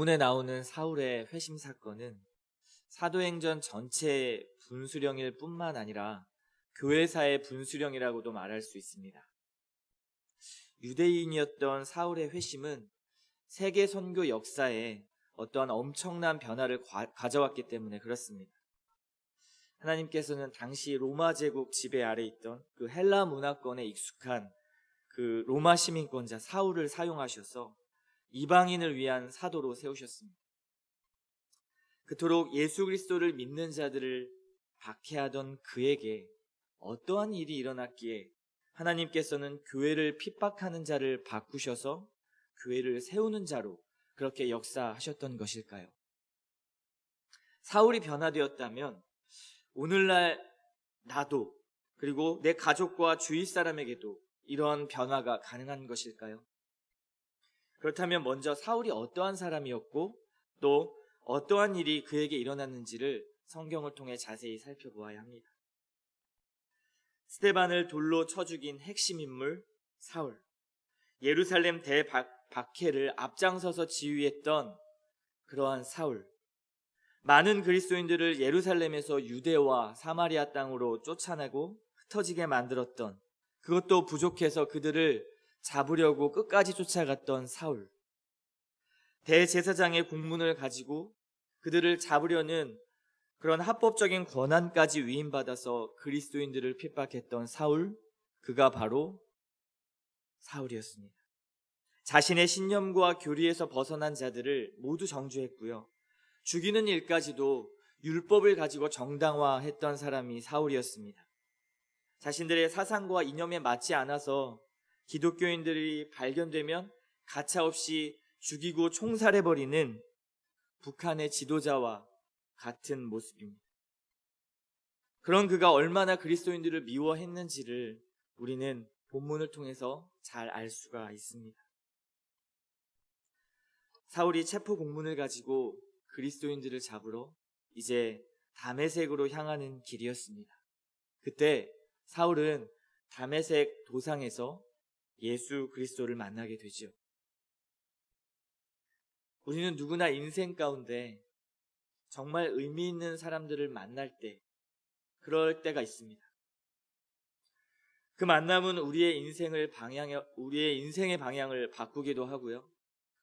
본문에 나오는 사울의 회심 사건은 사도행전 전체의 분수령일 뿐만 아니라 교회사의 분수령이라고도 말할 수 있습니다. 유대인이었던 사울의 회심은 세계 선교 역사에 어떠한 엄청난 변화를 가져왔기 때문에 그렇습니다. 하나님께서는 당시 로마 제국 지배 아래 있던 그 헬라 문화권에 익숙한 그 로마 시민권자 사울을 사용하셔서 이방인을 위한 사도로 세우셨습니다. 그토록 예수 그리스도를 믿는 자들을 박해하던 그에게 어떠한 일이 일어났기에 하나님께서는 교회를 핍박하는 자를 바꾸셔서 교회를 세우는 자로 그렇게 역사하셨던 것일까요? 사울이 변화되었다면 오늘날 나도 그리고 내 가족과 주위 사람에게도 이런 변화가 가능한 것일까요? 그렇다면 먼저 사울이 어떠한 사람이었고 또 어떠한 일이 그에게 일어났는지를 성경을 통해 자세히 살펴보아야 합니다. 스데반을 돌로 쳐 죽인 핵심 인물 사울, 예루살렘 대박해를 앞장서서 지휘했던 그러한 사울, 많은 그리스도인들을 예루살렘에서 유대와 사마리아 땅으로 쫓아내고 흩어지게 만들었던, 그것도 부족해서 그들을 잡으려고 끝까지 쫓아갔던 사울, 대제사장의 공문을 가지고 그들을 잡으려는 그런 합법적인 권한까지 위임받아서 그리스도인들을 핍박했던 사울, 그가 바로 사울이었습니다. 자신의 신념과 교리에서 벗어난 자들을 모두 정죄했고요, 죽이는 일까지도 율법을 가지고 정당화했던 사람이 사울이었습니다. 자신들의 사상과 이념에 맞지 않아서 기독교인들이 발견되면 가차없이 죽이고 총살해버리는 북한의 지도자와 같은 모습입니다. 그런 그가 얼마나 그리스도인들을 미워했는지를 우리는 본문을 통해서 잘 알 수가 있습니다. 사울이 체포 공문을 가지고 그리스도인들을 잡으러 이제 다메섹으로 향하는 길이었습니다. 그때 사울은 다메섹 도상에서 예수 그리스도를 만나게 되죠. 우리는 누구나 인생 가운데 정말 의미 있는 사람들을 만날 때, 그럴 때가 있습니다. 그 만남은 우리의 인생의 방향을 바꾸기도 하고요,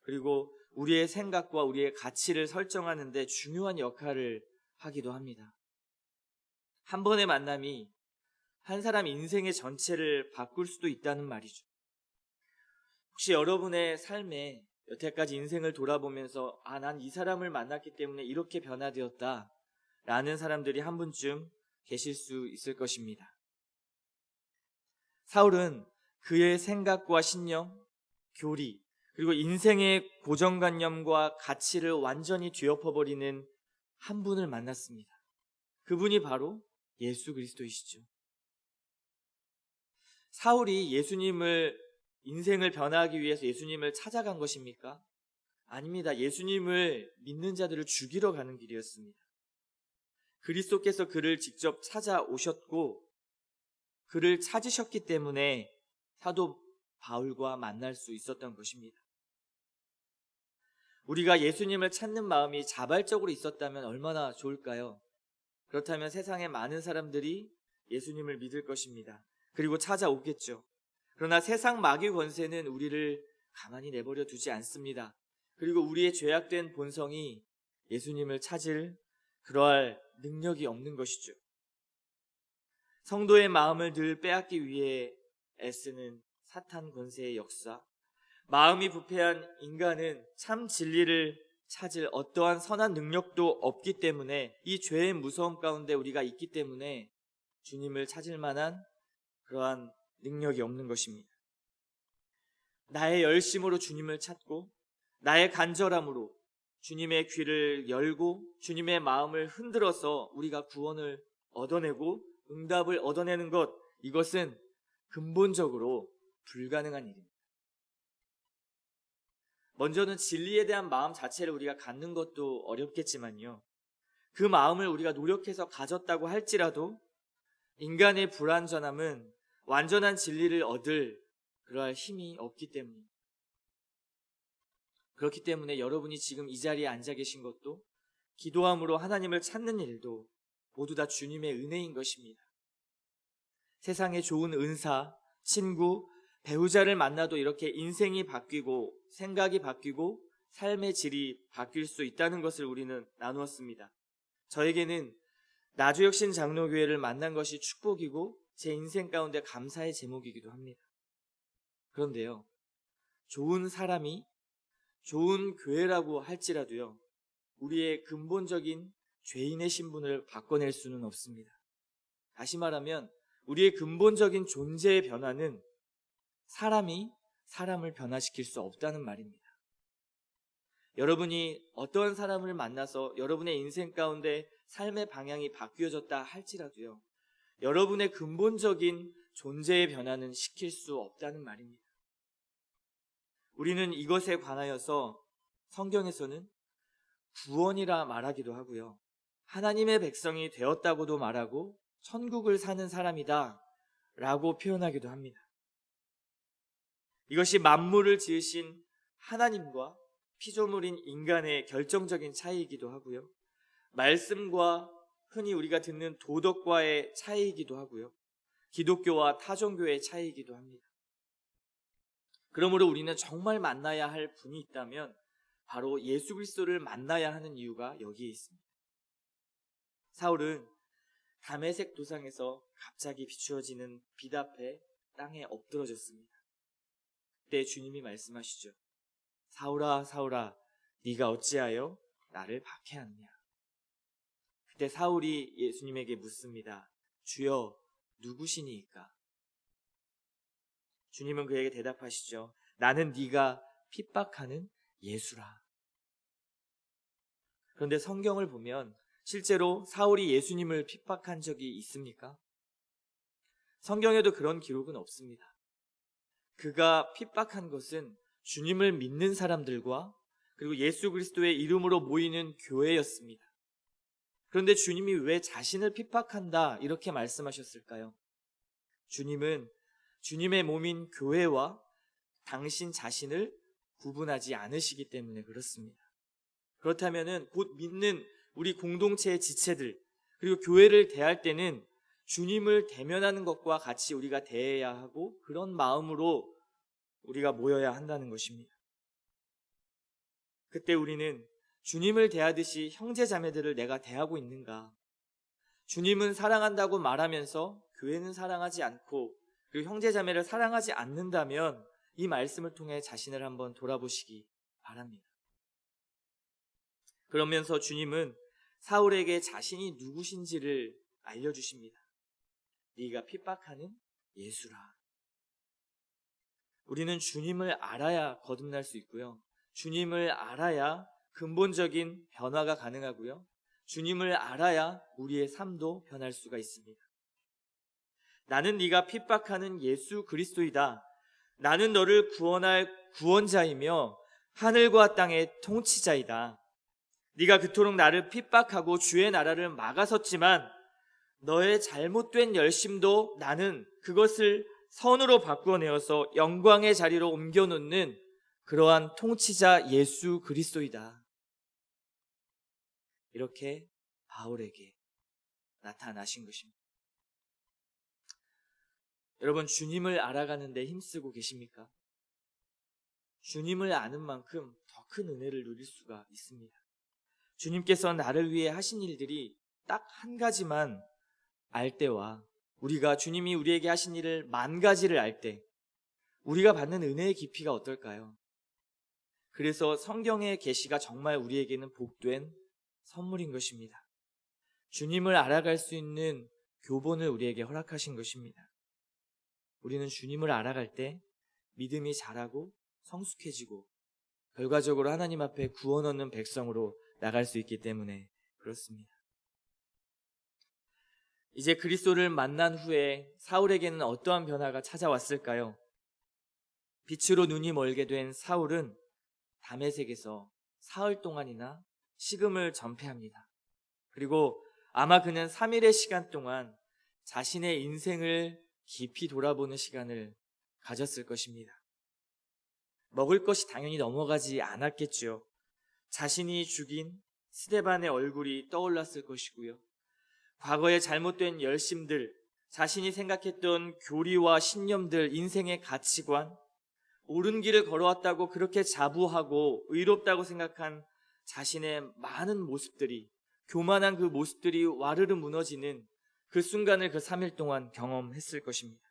그리고 우리의 생각과 우리의 가치를 설정하는 데 중요한 역할을 하기도 합니다. 한 번의 만남이 한 사람 인생의 전체를 바꿀 수도 있다는 말이죠. 혹시 여러분의 삶에 여태까지 인생을 돌아보면서 난 이 사람을 만났기 때문에 이렇게 변화되었다 라는 사람들이 한 분쯤 계실 수 있을 것입니다. 사울은 그의 생각과 신념, 교리, 그리고 인생의 고정관념과 가치를 완전히 뒤엎어버리는 한 분을 만났습니다. 그분이 바로 예수 그리스도이시죠. 사울이 인생을 변화하기 위해서 예수님을 찾아간 것입니까? 아닙니다. 예수님을 믿는 자들을 죽이러 가는 길이었습니다. 그리스도께서 그를 직접 찾아오셨고 그를 찾으셨기 때문에 사도 바울과 만날 수 있었던 것입니다. 우리가 예수님을 찾는 마음이 자발적으로 있었다면 얼마나 좋을까요? 그렇다면 세상의 많은 사람들이 예수님을 믿을 것입니다. 그리고 찾아오겠죠. 그러나 세상 마귀 권세는 우리를 가만히 내버려 두지 않습니다. 그리고 우리의 죄악된 본성이 예수님을 찾을 그러할 능력이 없는 것이죠. 성도의 마음을 늘 빼앗기 위해 애쓰는 사탄 권세의 역사, 마음이 부패한 인간은 참 진리를 찾을 어떠한 선한 능력도 없기 때문에, 이 죄의 무서움 가운데 우리가 있기 때문에 주님을 찾을 만한 그러한 능력이 없는 것입니다. 나의 열심으로 주님을 찾고 나의 간절함으로 주님의 귀를 열고 주님의 마음을 흔들어서 우리가 구원을 얻어내고 응답을 얻어내는 것, 이것은 근본적으로 불가능한 일입니다. 먼저는 진리에 대한 마음 자체를 우리가 갖는 것도 어렵겠지만요, 그 마음을 우리가 노력해서 가졌다고 할지라도 인간의 불완전함은 완전한 진리를 얻을 그러할 힘이 없기 때문입니다. 그렇기 때문에 여러분이 지금 이 자리에 앉아 계신 것도, 기도함으로 하나님을 찾는 일도 모두 다 주님의 은혜인 것입니다. 세상에 좋은 은사, 친구, 배우자를 만나도 이렇게 인생이 바뀌고 생각이 바뀌고 삶의 질이 바뀔 수 있다는 것을 우리는 나누었습니다. 저에게는 나주혁신 장로교회를 만난 것이 축복이고 제 인생 가운데 감사의 제목이기도 합니다. 그런데요, 좋은 사람이 좋은 교회라고 할지라도요, 우리의 근본적인 죄인의 신분을 바꿔낼 수는 없습니다. 다시 말하면 우리의 근본적인 존재의 변화는 사람이 사람을 변화시킬 수 없다는 말입니다. 여러분이 어떠한 사람을 만나서 여러분의 인생 가운데 삶의 방향이 바뀌어졌다 할지라도요, 여러분의 근본적인 존재의 변화는 시킬 수 없다는 말입니다. 우리는 이것에 관하여서 성경에서는 구원이라 말하기도 하고요, 하나님의 백성이 되었다고도 말하고 천국을 사는 사람이다 라고 표현하기도 합니다. 이것이 만물을 지으신 하나님과 피조물인 인간의 결정적인 차이이기도 하고요, 말씀과 흔히 우리가 듣는 도덕과의 차이이기도 하고요, 기독교와 타종교의 차이이기도 합니다. 그러므로 우리는 정말 만나야 할 분이 있다면 바로 예수 그리스도를 만나야 하는 이유가 여기에 있습니다. 사울은 다메섹 도상에서 갑자기 비추어지는 빛 앞에 땅에 엎드러졌습니다. 그때 주님이 말씀하시죠. 사울아, 사울아, 네가 어찌하여 나를 박해하느냐. 그때 사울이 예수님에게 묻습니다. 주여, 누구시니까? 주님은 그에게 대답하시죠. 나는 네가 핍박하는 예수라. 그런데 성경을 보면 실제로 사울이 예수님을 핍박한 적이 있습니까? 성경에도 그런 기록은 없습니다. 그가 핍박한 것은 주님을 믿는 사람들과 그리고 예수 그리스도의 이름으로 모이는 교회였습니다. 그런데 주님이 왜 자신을 핍박한다 이렇게 말씀하셨을까요? 주님은 주님의 몸인 교회와 당신 자신을 구분하지 않으시기 때문에 그렇습니다. 그렇다면 곧 믿는 우리 공동체의 지체들 그리고 교회를 대할 때는 주님을 대면하는 것과 같이 우리가 대해야 하고 그런 마음으로 우리가 모여야 한다는 것입니다. 그때 우리는 주님을 대하듯이 형제 자매들을 내가 대하고 있는가? 주님은 사랑한다고 말하면서 교회는 사랑하지 않고 그리고 형제 자매를 사랑하지 않는다면 이 말씀을 통해 자신을 한번 돌아보시기 바랍니다. 그러면서 주님은 사울에게 자신이 누구신지를 알려주십니다. 네가 핍박하는 예수라. 우리는 주님을 알아야 거듭날 수 있고요, 주님을 알아야 근본적인 변화가 가능하고요, 주님을 알아야 우리의 삶도 변할 수가 있습니다. 나는 네가 핍박하는 예수 그리스도이다. 나는 너를 구원할 구원자이며 하늘과 땅의 통치자이다. 네가 그토록 나를 핍박하고 주의 나라를 막아섰지만 너의 잘못된 열심도 나는 그것을 선으로 바꾸어내어서 영광의 자리로 옮겨놓는 그러한 통치자 예수 그리스도이다. 이렇게 바울에게 나타나신 것입니다. 여러분, 주님을 알아가는데 힘쓰고 계십니까? 주님을 아는 만큼 더 큰 은혜를 누릴 수가 있습니다. 주님께서 나를 위해 하신 일들이 딱 한 가지만 알 때와 우리가 주님이 우리에게 하신 일을 10,000가지를 알 때 우리가 받는 은혜의 깊이가 어떨까요? 그래서 성경의 계시가 정말 우리에게는 복된 선물인 것입니다. 주님을 알아갈 수 있는 교본을 우리에게 허락하신 것입니다. 우리는 주님을 알아갈 때 믿음이 자라고 성숙해지고 결과적으로 하나님 앞에 구원 얻는 백성으로 나갈 수 있기 때문에 그렇습니다. 이제 그리스도를 만난 후에 사울에게는 어떠한 변화가 찾아왔을까요? 빛으로 눈이 멀게 된 사울은 다메섹에서 사흘 동안이나 식음을 전폐합니다. 그리고 아마 그는 3일의 시간 동안 자신의 인생을 깊이 돌아보는 시간을 가졌을 것입니다. 먹을 것이 당연히 넘어가지 않았겠죠. 자신이 죽인 스데반의 얼굴이 떠올랐을 것이고요. 과거의 잘못된 열심들, 자신이 생각했던 교리와 신념들, 인생의 가치관, 옳은 길을 걸어왔다고 그렇게 자부하고 의롭다고 생각한 자신의 많은 모습들이, 교만한 그 모습들이 와르르 무너지는 그 순간을 그 3일 동안 경험했을 것입니다.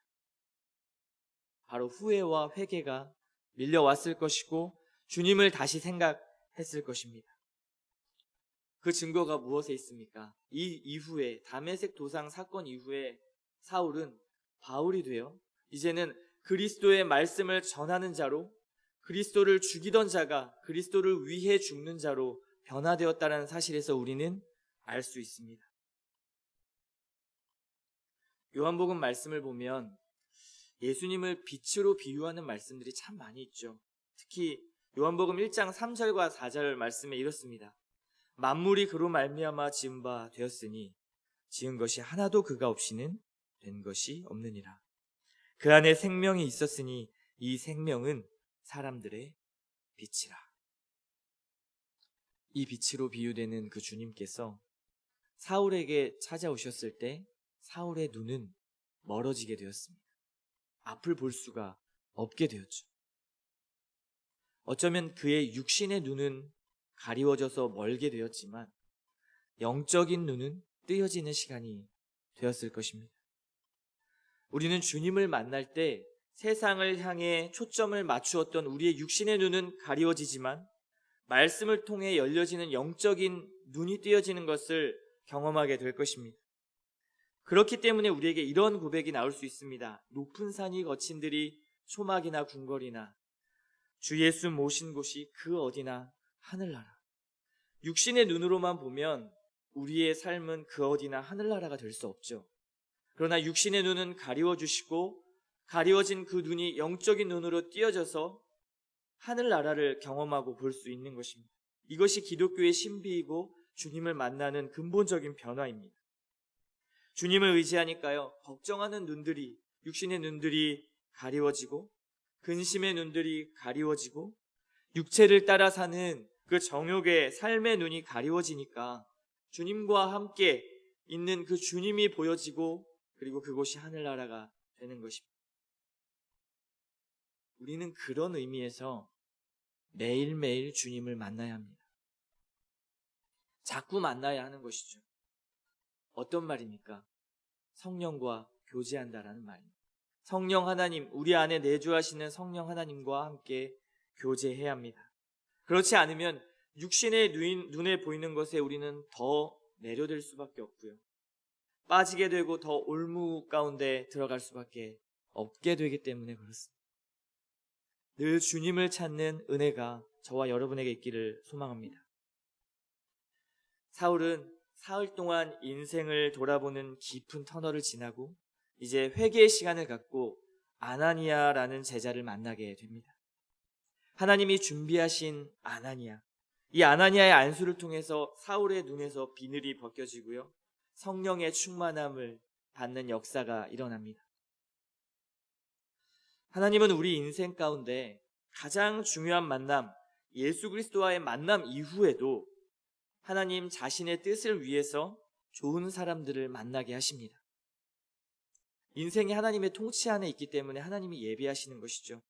바로 후회와 회개가 밀려왔을 것이고 주님을 다시 생각했을 것입니다. 그 증거가 무엇에 있습니까? 이 이후에 다메섹 도상 사건 이후에 사울은 바울이 되어 이제는 그리스도의 말씀을 전하는 자로, 그리스도를 죽이던 자가 그리스도를 위해 죽는 자로 변화되었다는 사실에서 우리는 알 수 있습니다. 요한복음 말씀을 보면 예수님을 빛으로 비유하는 말씀들이 참 많이 있죠. 특히 요한복음 1장 3절과 4절 말씀에 이렇습니다. 만물이 그로 말미암아 지은 바 되었으니 지은 것이 하나도 그가 없이는 된 것이 없느니라. 그 안에 생명이 있었으니 이 생명은 사람들의 빛이라. 이 빛으로 비유되는 그 주님께서 사울에게 찾아오셨을 때 사울의 눈은 멀어지게 되었습니다. 앞을 볼 수가 없게 되었죠. 어쩌면 그의 육신의 눈은 가리워져서 멀게 되었지만 영적인 눈은 뜨여지는 시간이 되었을 것입니다. 우리는 주님을 만날 때 세상을 향해 초점을 맞추었던 우리의 육신의 눈은 가리워지지만 말씀을 통해 열려지는 영적인 눈이 뜨여지는 것을 경험하게 될 것입니다. 그렇기 때문에 우리에게 이런 고백이 나올 수 있습니다. 높은 산이 거친들이 초막이나 궁궐이나 주 예수 모신 곳이 그 어디나 하늘나라. 육신의 눈으로만 보면 우리의 삶은 그 어디나 하늘나라가 될 수 없죠. 그러나 육신의 눈은 가리워 주시고 가리워진 그 눈이 영적인 눈으로 띄어져서 하늘나라를 경험하고 볼 수 있는 것입니다. 이것이 기독교의 신비이고 주님을 만나는 근본적인 변화입니다. 주님을 의지하니까요, 걱정하는 눈들이, 육신의 눈들이 가리워지고 근심의 눈들이 가리워지고 육체를 따라 사는 그 정욕의 삶의 눈이 가리워지니까 주님과 함께 있는 그 주님이 보여지고 그리고 그곳이 하늘나라가 되는 것입니다. 우리는 그런 의미에서 매일매일 주님을 만나야 합니다. 자꾸 만나야 하는 것이죠. 어떤 말입니까? 성령과 교제한다라는 말입니다. 성령 하나님, 우리 안에 내주하시는 성령 하나님과 함께 교제해야 합니다. 그렇지 않으면 육신의 눈에 보이는 것에 우리는 더 매료될 수밖에 없고요. 빠지게 되고 더 올무 가운데 들어갈 수밖에 없게 되기 때문에 그렇습니다. 늘 주님을 찾는 은혜가 저와 여러분에게 있기를 소망합니다. 사울은 사흘 동안 인생을 돌아보는 깊은 터널을 지나고 이제 회개의 시간을 갖고 아나니아라는 제자를 만나게 됩니다. 하나님이 준비하신 아나니아, 이 아나니아의 안수를 통해서 사울의 눈에서 비늘이 벗겨지고요, 성령의 충만함을 받는 역사가 일어납니다. 하나님은 우리 인생 가운데 가장 중요한 만남, 예수 그리스도와의 만남 이후에도 하나님 자신의 뜻을 위해서 좋은 사람들을 만나게 하십니다. 인생이 하나님의 통치 안에 있기 때문에 하나님이 예비하시는 것이죠.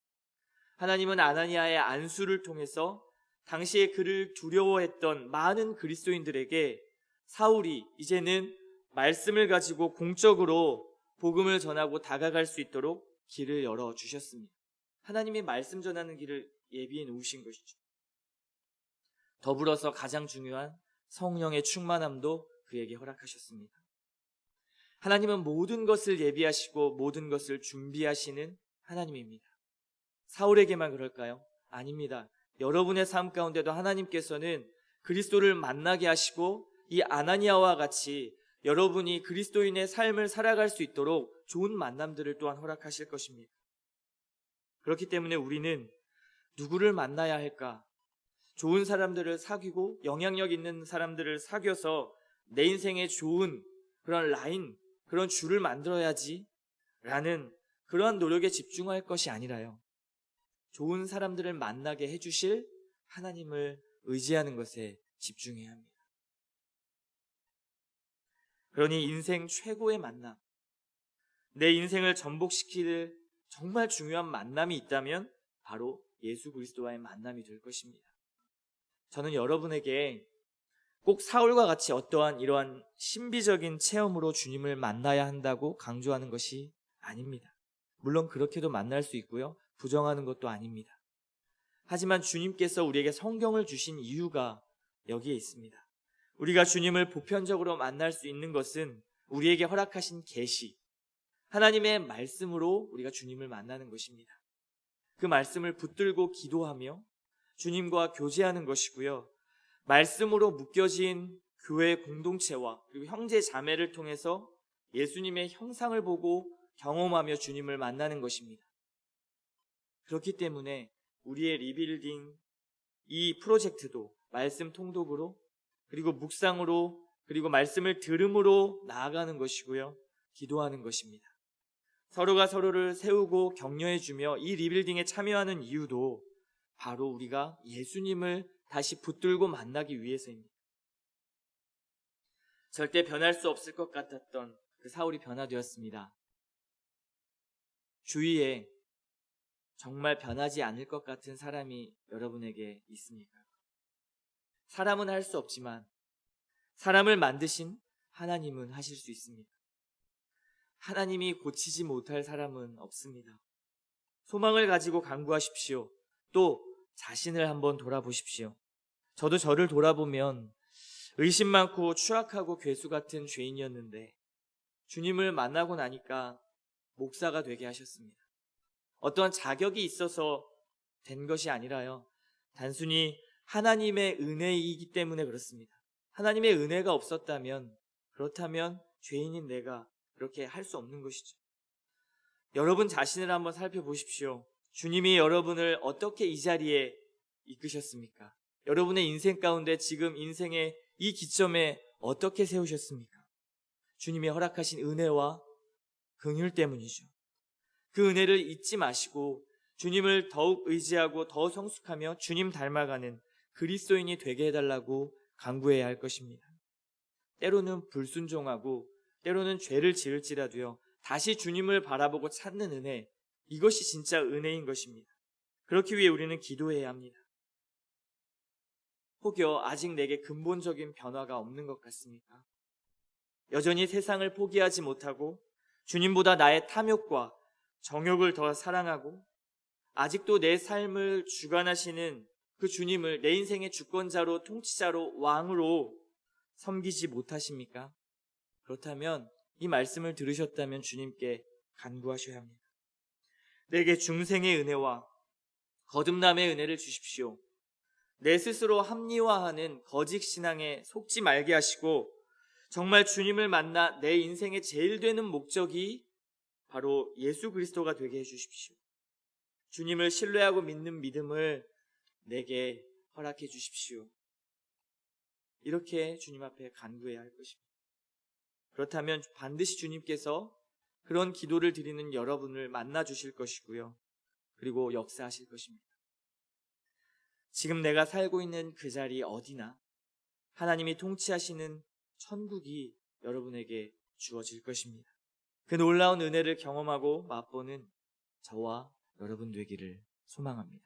하나님은 아나니아의 안수를 통해서 당시에 그를 두려워했던 많은 그리스도인들에게 사울이 이제는 말씀을 가지고 공적으로 복음을 전하고 다가갈 수 있도록 길을 열어주셨습니다. 하나님이 말씀 전하는 길을 예비해 놓으신 것이죠. 더불어서 가장 중요한 성령의 충만함도 그에게 허락하셨습니다. 하나님은 모든 것을 예비하시고 모든 것을 준비하시는 하나님입니다. 사울에게만 그럴까요? 아닙니다. 여러분의 삶 가운데도 하나님께서는 그리스도를 만나게 하시고 이 아나니아와 같이 여러분이 그리스도인의 삶을 살아갈 수 있도록 좋은 만남들을 또한 허락하실 것입니다. 그렇기 때문에 우리는 누구를 만나야 할까? 좋은 사람들을 사귀고 영향력 있는 사람들을 사귀어서 내 인생에 좋은 그런 라인, 그런 줄을 만들어야지 라는 그러한 노력에 집중할 것이 아니라요, 좋은 사람들을 만나게 해주실 하나님을 의지하는 것에 집중해야 합니다. 그러니 인생 최고의 만남, 내 인생을 전복시킬 정말 중요한 만남이 있다면 바로 예수 그리스도와의 만남이 될 것입니다. 저는 여러분에게 꼭 사울과 같이 어떠한 이러한 신비적인 체험으로 주님을 만나야 한다고 강조하는 것이 아닙니다. 물론 그렇게도 만날 수 있고요, 부정하는 것도 아닙니다. 하지만 주님께서 우리에게 성경을 주신 이유가 여기에 있습니다. 우리가 주님을 보편적으로 만날 수 있는 것은 우리에게 허락하신 계시, 하나님의 말씀으로 우리가 주님을 만나는 것입니다. 그 말씀을 붙들고 기도하며 주님과 교제하는 것이고요, 말씀으로 묶여진 교회 공동체와 그리고 형제 자매를 통해서 예수님의 형상을 보고 경험하며 주님을 만나는 것입니다. 그렇기 때문에 우리의 리빌딩 이 프로젝트도 말씀 통독으로 그리고 묵상으로 그리고 말씀을 들음으로 나아가는 것이고요, 기도하는 것입니다. 서로가 서로를 세우고 격려해주며 이 리빌딩에 참여하는 이유도 바로 우리가 예수님을 다시 붙들고 만나기 위해서입니다. 절대 변할 수 없을 것 같았던 그 사울이 변화되었습니다. 주위에 정말 변하지 않을 것 같은 사람이 여러분에게 있습니까? 사람은 할 수 없지만 사람을 만드신 하나님은 하실 수 있습니다. 하나님이 고치지 못할 사람은 없습니다. 소망을 가지고 간구하십시오. 또 자신을 한번 돌아보십시오. 저도 저를 돌아보면 의심 많고 추악하고 괴수 같은 죄인이었는데 주님을 만나고 나니까 목사가 되게 하셨습니다. 어떠한 자격이 있어서 된 것이 아니라요, 단순히 하나님의 은혜이기 때문에 그렇습니다. 하나님의 은혜가 없었다면, 그렇다면 죄인인 내가 그렇게 할 수 없는 것이죠. 여러분 자신을 한번 살펴보십시오. 주님이 여러분을 어떻게 이 자리에 이끄셨습니까? 여러분의 인생 가운데 지금 인생의 이 기점에 어떻게 세우셨습니까? 주님이 허락하신 은혜와 긍휼 때문이죠. 그 은혜를 잊지 마시고 주님을 더욱 의지하고 더 성숙하며 주님 닮아가는 그리스도인이 되게 해달라고 간구해야 할 것입니다. 때로는 불순종하고 때로는 죄를 지을지라도요, 다시 주님을 바라보고 찾는 은혜, 이것이 진짜 은혜인 것입니다. 그렇기 위해 우리는 기도해야 합니다. 혹여 아직 내게 근본적인 변화가 없는 것 같습니까? 여전히 세상을 포기하지 못하고 주님보다 나의 탐욕과 정욕을 더 사랑하고 아직도 내 삶을 주관하시는 그 주님을 내 인생의 주권자로, 통치자로, 왕으로 섬기지 못하십니까? 그렇다면 이 말씀을 들으셨다면 주님께 간구하셔야 합니다. 내게 중생의 은혜와 거듭남의 은혜를 주십시오. 내 스스로 합리화하는 거짓 신앙에 속지 말게 하시고 정말 주님을 만나 내 인생의 제일 되는 목적이 바로 예수 그리스도가 되게 해주십시오. 주님을 신뢰하고 믿는 믿음을 내게 허락해 주십시오. 이렇게 주님 앞에 간구해야 할 것입니다. 그렇다면 반드시 주님께서 그런 기도를 드리는 여러분을 만나 주실 것이고요, 그리고 역사하실 것입니다. 지금 내가 살고 있는 그 자리 어디나 하나님이 통치하시는 천국이 여러분에게 주어질 것입니다. 그 놀라운 은혜를 경험하고 맛보는 저와 여러분 되기를 소망합니다.